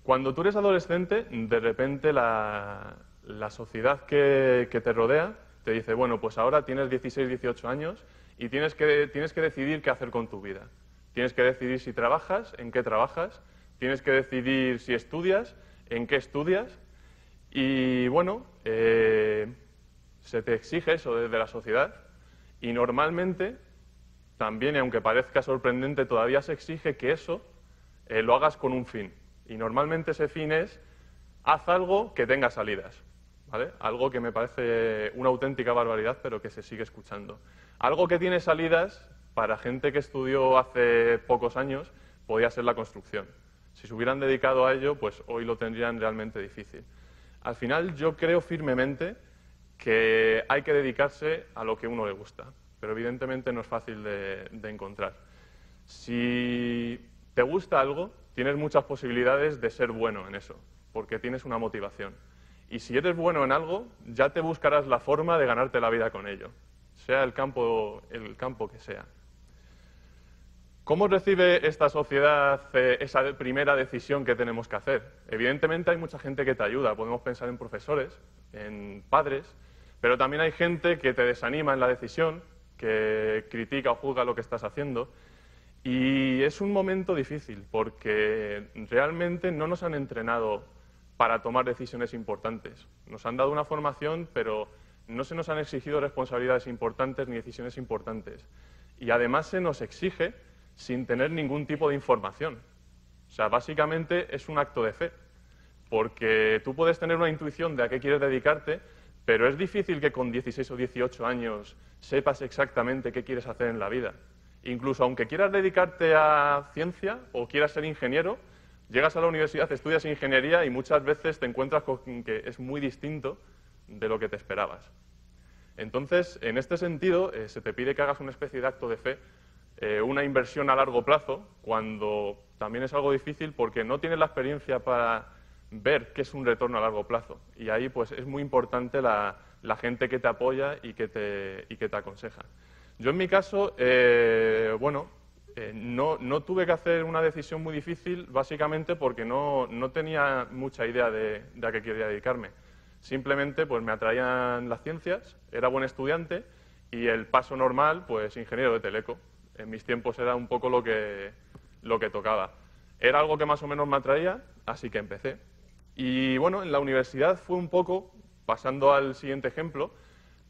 Cuando tú eres adolescente, de repente la sociedad que te rodea te dice, bueno, pues ahora tienes 16, 18 años y tienes que decidir qué hacer con tu vida. Tienes que decidir si trabajas, en qué trabajas, tienes que decidir si estudias, en qué estudias. Y bueno, se te exige eso desde la sociedad y normalmente también, y aunque parezca sorprendente, todavía se exige que eso lo hagas con un fin. Y normalmente ese fin es, haz algo que tenga salidas, ¿vale? Algo que me parece una auténtica barbaridad, pero que se sigue escuchando. Algo que tiene salidas, para gente que estudió hace pocos años, podía ser la construcción. Si se hubieran dedicado a ello, pues hoy lo tendrían realmente difícil. Al final, yo creo firmemente que hay que dedicarse a lo que a uno le gusta, pero evidentemente no es fácil de encontrar. Si te gusta algo, tienes muchas posibilidades de ser bueno en eso, porque tienes una motivación. Y si eres bueno en algo, ya te buscarás la forma de ganarte la vida con ello, sea el campo que sea. ¿Cómo recibe esta sociedad esa primera decisión que tenemos que hacer? Evidentemente hay mucha gente que te ayuda, podemos pensar en profesores, en padres, pero también hay gente que te desanima en la decisión, que critica o juzga lo que estás haciendo. Y es un momento difícil porque realmente no nos han entrenado para tomar decisiones importantes. Nos han dado una formación, pero no se nos han exigido responsabilidades importantes ni decisiones importantes. Y además se nos exige sin tener ningún tipo de información. O sea, básicamente es un acto de fe, porque tú puedes tener una intuición de a qué quieres dedicarte, pero es difícil que con 16 o 18 años sepas exactamente qué quieres hacer en la vida. Incluso aunque quieras dedicarte a ciencia o quieras ser ingeniero, llegas a la universidad, estudias ingeniería y muchas veces te encuentras con que es muy distinto de lo que te esperabas. Entonces, en este sentido, se te pide que hagas una especie de acto de fe, una inversión a largo plazo, cuando también es algo difícil porque no tienes la experiencia para ver qué es un retorno a largo plazo. Y ahí pues es muy importante la gente que te apoya y que te aconseja. Yo en mi caso, no tuve que hacer una decisión muy difícil, básicamente porque no tenía mucha idea de a qué quería dedicarme. Simplemente pues me atraían las ciencias, era buen estudiante y el paso normal, pues ingeniero de teleco. En mis tiempos era un poco lo que tocaba. Era algo que más o menos me atraía, así que empecé. Y bueno, en la universidad fue un poco, pasando al siguiente ejemplo,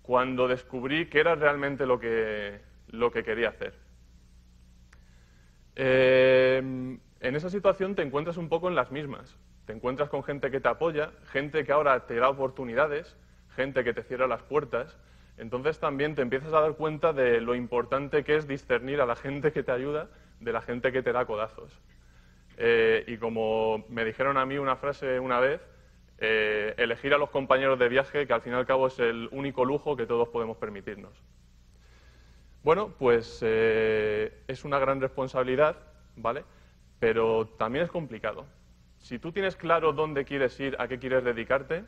cuando descubrí qué era realmente lo que quería hacer. En esa situación te encuentras un poco en las mismas. Te encuentras con gente que te apoya, gente que ahora te da oportunidades, gente que te cierra las puertas. Entonces también te empiezas a dar cuenta de lo importante que es discernir a la gente que te ayuda de la gente que te da codazos. Y como me dijeron a mí una frase una vez, elegir a los compañeros de viaje, que al fin y al cabo es el único lujo que todos podemos permitirnos. Bueno, pues es una gran responsabilidad, ¿vale? Pero también es complicado. Si tú tienes claro dónde quieres ir, a qué quieres dedicarte,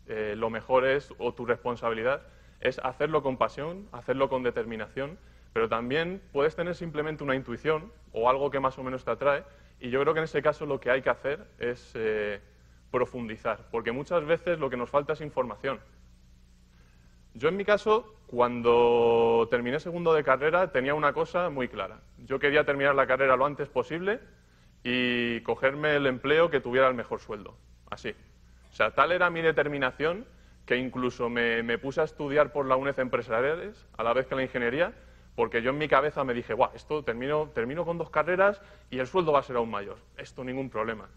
lo mejor es, o tu responsabilidad, es hacerlo con pasión, hacerlo con determinación, pero también puedes tener simplemente una intuición o algo que más o menos te atrae, y yo creo que en ese caso lo que hay que hacer es profundizar, porque muchas veces lo que nos falta es información. Yo en mi caso, cuando terminé segundo de carrera, tenía una cosa muy clara. Yo quería terminar la carrera lo antes posible y cogerme el empleo que tuviera el mejor sueldo, así. O sea, tal era mi determinación que incluso me puse a estudiar por la UNED Empresariales, a la vez que la ingeniería, porque yo en mi cabeza me dije, guau, esto termino con 2 carreras y el sueldo va a ser aún mayor. Esto ningún problema.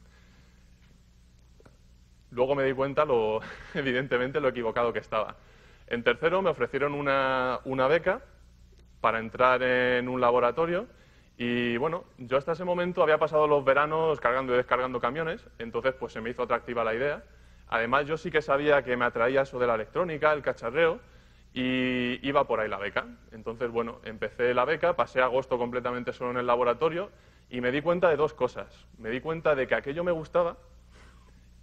Luego me di cuenta, evidentemente, lo equivocado que estaba. En tercero me ofrecieron una beca para entrar en un laboratorio y, bueno, yo hasta ese momento había pasado los veranos cargando y descargando camiones, entonces pues se me hizo atractiva la idea. Además, yo sí que sabía que me atraía eso de la electrónica, el cacharreo, y iba por ahí la beca. Entonces, bueno, empecé la beca, pasé agosto completamente solo en el laboratorio y me di cuenta de 2 cosas. Me di cuenta de que aquello me gustaba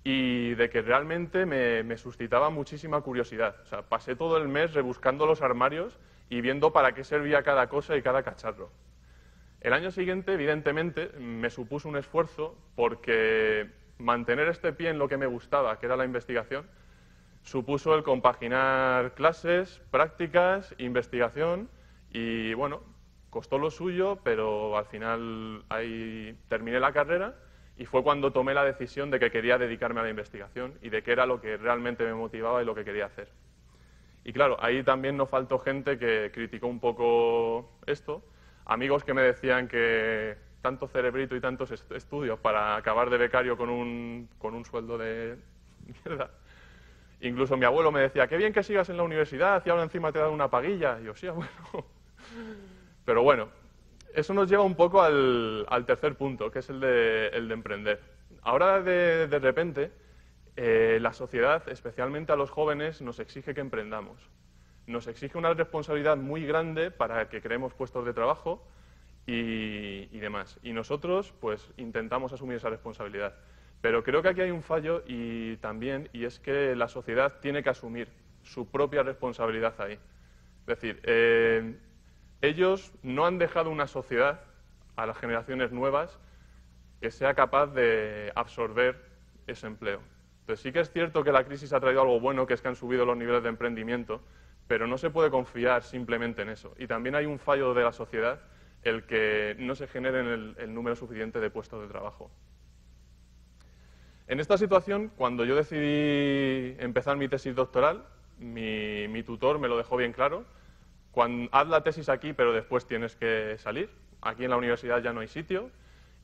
y de que realmente me suscitaba muchísima curiosidad. O sea, pasé todo el mes rebuscando los armarios y viendo para qué servía cada cosa y cada cacharro. El año siguiente, evidentemente, me supuso un esfuerzo porque mantener este pie en lo que me gustaba, que era la investigación, supuso el compaginar clases, prácticas, investigación y, bueno, costó lo suyo, pero al final ahí terminé la carrera y fue cuando tomé la decisión de que quería dedicarme a la investigación y de qué era lo que realmente me motivaba y lo que quería hacer. Y claro, ahí también no faltó gente que criticó un poco esto, amigos que me decían que tanto cerebrito y tantos estudios para acabar de becario con un sueldo de mierda. Incluso mi abuelo me decía, qué bien que sigas en la universidad y ahora encima te dan una paguilla. Y yo, sí, abuelo. Pero bueno, eso nos lleva un poco al tercer punto, que es el de emprender. Ahora, de repente, la sociedad, especialmente a los jóvenes, nos exige que emprendamos. Nos exige una responsabilidad muy grande para que creemos puestos de trabajo y demás. Y nosotros, pues, intentamos asumir esa responsabilidad. Pero creo que aquí hay un fallo y es que la sociedad tiene que asumir su propia responsabilidad ahí. Es decir, ellos no han dejado una sociedad a las generaciones nuevas que sea capaz de absorber ese empleo. Entonces sí que es cierto que la crisis ha traído algo bueno, que es que han subido los niveles de emprendimiento, pero no se puede confiar simplemente en eso. Y también hay un fallo de la sociedad, el que no se generen el número suficiente de puestos de trabajo. En esta situación, cuando yo decidí empezar mi tesis doctoral, mi tutor me lo dejó bien claro. Haz la tesis aquí, pero después tienes que salir. Aquí en la universidad ya no hay sitio.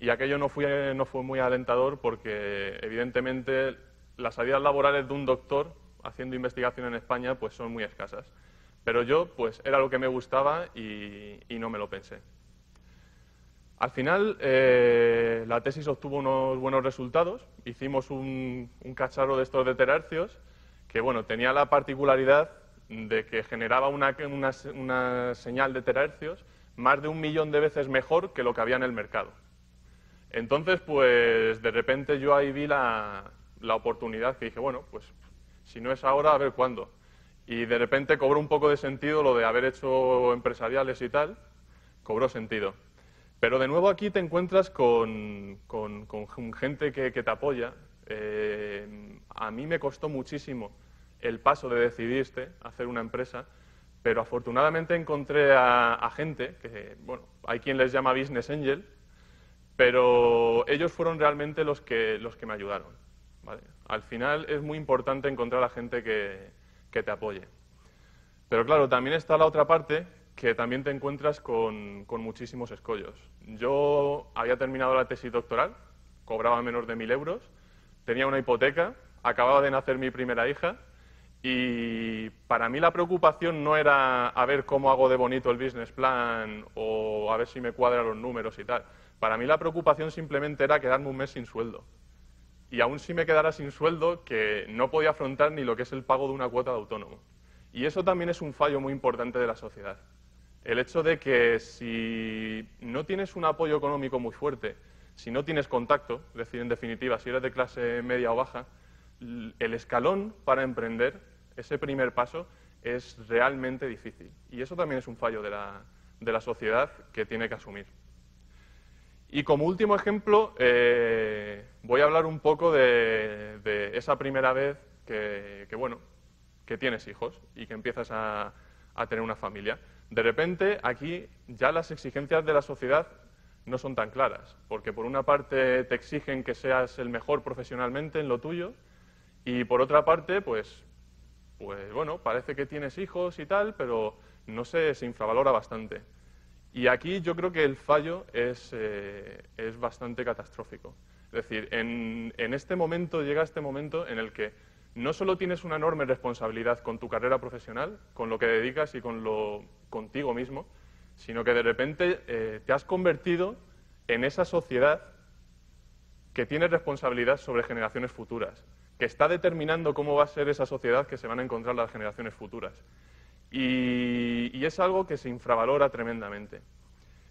Y aquello no fue muy alentador porque, evidentemente, las salidas laborales de un doctor haciendo investigación en España pues son muy escasas. Pero yo, pues, era lo que me gustaba y no me lo pensé. Al final, la tesis obtuvo unos buenos resultados. Hicimos un cacharro de estos de terahercios que, bueno, tenía la particularidad de que generaba una señal de terahercios más de 1 millón de veces mejor que lo que había en el mercado. Entonces, pues, de repente yo ahí vi la oportunidad que dije, bueno, pues, si no es ahora, a ver cuándo. Y de repente cobró un poco de sentido lo de haber hecho empresariales y tal, cobró sentido. Pero de nuevo aquí te encuentras con gente que te apoya. A mí me costó muchísimo el paso de decidirte a hacer una empresa, pero afortunadamente encontré a gente que, bueno, hay quien les llama Business Angel, pero ellos fueron realmente los que me ayudaron, ¿vale? Al final es muy importante encontrar a gente que te apoye. Pero claro, también está la otra parte, que también te encuentras con muchísimos escollos. Yo había terminado la tesis doctoral, cobraba menos de 1.000 euros, tenía una hipoteca, acababa de nacer mi primera hija, y para mí la preocupación no era a ver cómo hago de bonito el business plan o a ver si me cuadran los números y tal. Para mí la preocupación simplemente era quedarme un mes sin sueldo. Y aún si me quedara sin sueldo, que no podía afrontar ni lo que es el pago de una cuota de autónomo. Y eso también es un fallo muy importante de la sociedad. El hecho de que si no tienes un apoyo económico muy fuerte, si no tienes contacto, es decir, en definitiva, si eres de clase media o baja, el escalón para emprender, ese primer paso, es realmente difícil. Y eso también es un fallo de la sociedad que tiene que asumir. Y como último ejemplo, voy a hablar un poco de esa primera vez que tienes hijos y que empiezas a tener una familia. De repente, aquí ya las exigencias de la sociedad no son tan claras, porque por una parte te exigen que seas el mejor profesionalmente en lo tuyo y por otra parte, pues bueno, parece que tienes hijos y tal, pero no sé, se infravalora bastante. Y aquí yo creo que el fallo es bastante catastrófico. Es decir, en este momento, llega este momento en el que no solo tienes una enorme responsabilidad con tu carrera profesional, con lo que dedicas y contigo mismo, sino que de repente te has convertido en esa sociedad que tiene responsabilidad sobre generaciones futuras, que está determinando cómo va a ser esa sociedad que se van a encontrar las generaciones futuras. Y es algo que se infravalora tremendamente.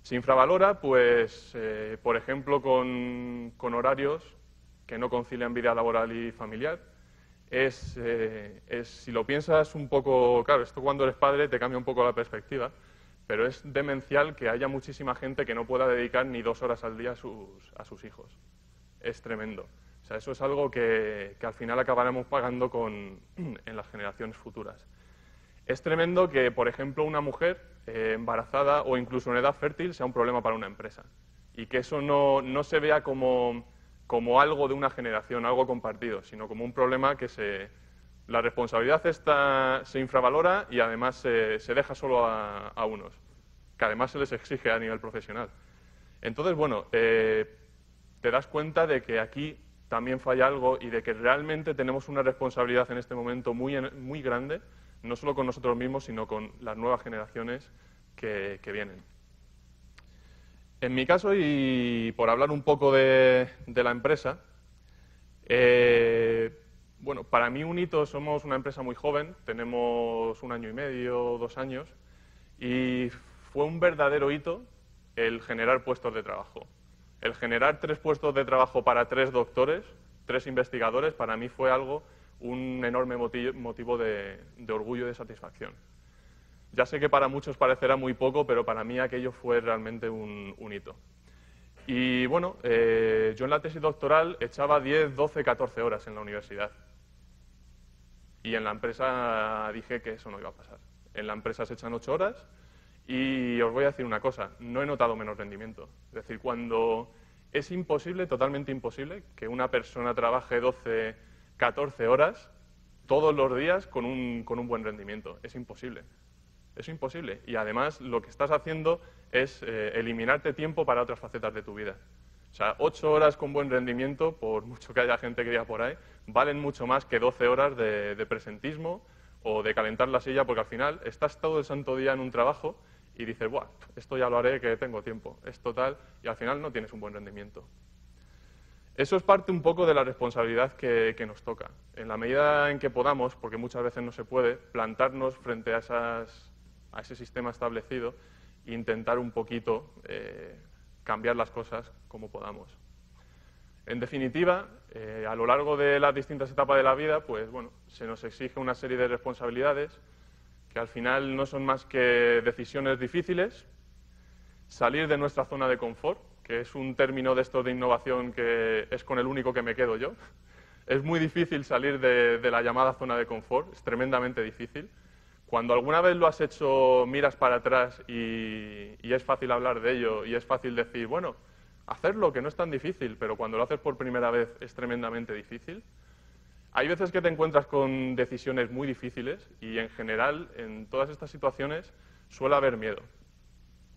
Se infravalora, pues, por ejemplo, con horarios que no concilian vida laboral y familiar. Si lo piensas un poco, claro, esto cuando eres padre te cambia un poco la perspectiva, pero es demencial que haya muchísima gente que no pueda dedicar ni 2 horas al día a sus hijos. Es tremendo. O sea, eso es algo que al final acabaremos pagando en las generaciones futuras. Es tremendo que, por ejemplo, una mujer embarazada o incluso en edad fértil sea un problema para una empresa y que eso no se vea como algo de una generación, algo compartido, sino como un problema que la responsabilidad se infravalora y además se deja solo a unos, que además se les exige a nivel profesional. Entonces, bueno, te das cuenta de que aquí también falla algo y de que realmente tenemos una responsabilidad en este momento muy grande, no solo con nosotros mismos, sino con las nuevas generaciones que vienen. En mi caso, y por hablar un poco de la empresa, bueno, para mí Unito somos una empresa muy joven, tenemos 1 año y medio, 2 años, y fue un verdadero hito el generar puestos de trabajo. El generar 3 puestos de trabajo para 3 doctores, 3 investigadores, para mí fue un enorme motivo de orgullo y de satisfacción. Ya sé que para muchos parecerá muy poco, pero para mí aquello fue realmente un hito. Y bueno, yo en la tesis doctoral echaba 10, 12, 14 horas en la universidad. Y en la empresa dije que eso no iba a pasar. En la empresa se echan 8 horas y os voy a decir una cosa, no he notado menos rendimiento. Es decir, cuando es imposible, totalmente imposible, que una persona trabaje 12, 14 horas todos los días con un buen rendimiento. Es imposible. Es imposible. Y además lo que estás haciendo es eliminarte tiempo para otras facetas de tu vida. O sea, 8 horas con buen rendimiento, por mucho que haya gente que diga por ahí, valen mucho más que 12 horas de presentismo o de calentar la silla, porque al final estás todo el santo día en un trabajo y dices, buah, esto ya lo haré que tengo tiempo, es total, y al final no tienes un buen rendimiento. Eso es parte un poco de la responsabilidad que nos toca. En la medida en que podamos, porque muchas veces no se puede, plantarnos frente a ese sistema establecido e intentar un poquito cambiar las cosas como podamos. En definitiva, a lo largo de las distintas etapas de la vida, pues bueno, se nos exige una serie de responsabilidades que al final no son más que decisiones difíciles, salir de nuestra zona de confort, que es un término de estos de innovación que es con el único que me quedo yo. Es muy difícil salir de la llamada zona de confort, es tremendamente difícil. Cuando alguna vez lo has hecho, miras para atrás y es fácil hablar de ello y es fácil decir, bueno, hacerlo, que no es tan difícil, pero cuando lo haces por primera vez es tremendamente difícil. Hay veces que te encuentras con decisiones muy difíciles y en general en todas estas situaciones suele haber miedo.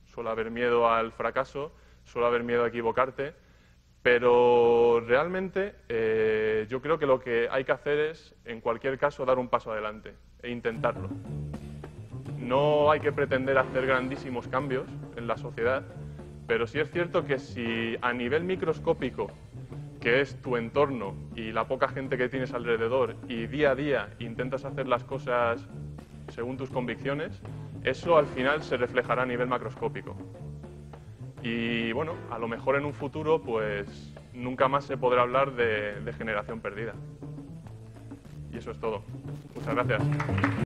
Suele haber miedo al fracaso, suele haber miedo a equivocarte, pero realmente yo creo que lo que hay que hacer es, en cualquier caso, dar un paso adelante e intentarlo. No hay que pretender hacer grandísimos cambios en la sociedad, pero sí es cierto que si a nivel microscópico, que es tu entorno y la poca gente que tienes alrededor, y día a día intentas hacer las cosas según tus convicciones, eso al final se reflejará a nivel macroscópico. Y bueno, a lo mejor en un futuro pues nunca más se podrá hablar de generación perdida. Y eso es todo. Muchas gracias.